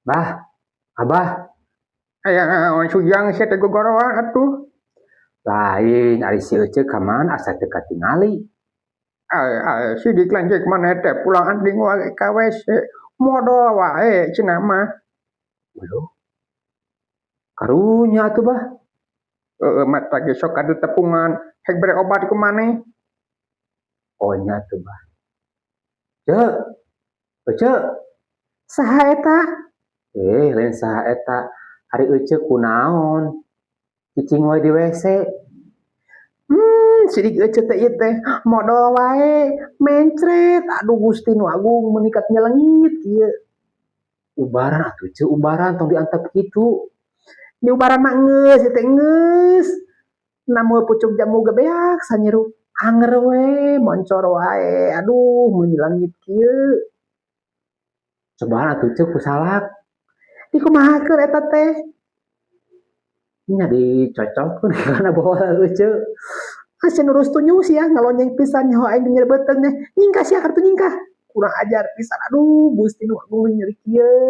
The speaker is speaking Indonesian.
Bah, abah, Sujang saya teguh goroan atuh. lain ari si Ece kaman asa teu katingali. Sidik lanjut mana teh pulang anding wae ka WC. Modal wae cenah mah. Waduh, karunya atuh bah. Mata ge sok adu tepungan. Hek bere obat ku maneh. Oh nya tuh bah. Cek, Ece, Saha eta? lain saha eta. Ari Ece kunaon? Cicing wae di WC. Sidik ece teh ieu teh modal wae, mencret. Aduh Gusti nu Agung meunikat nyelengit ieu. Ubaran atuh Ece, ubaran tong diantep kitu. Di ubaran mah geus, ieu teh geus. Namun pucuk jamu gebeak sanyiru. Anger we, moncor wae. Aduh, mun nyelengit kieu. Cobaan atuh Ece kusalak. Di kumahakeun eta teh? Nya dicocokkeun kana bawa Ece. Asa nurus tunyus ya ngalonyeng pisan nyaho aing nyeubeutkeun teh. Nyingkah sia kartu nyingkah. Kurang ajar pisan. Aduh, Gusti nu Agung nyeri kieu.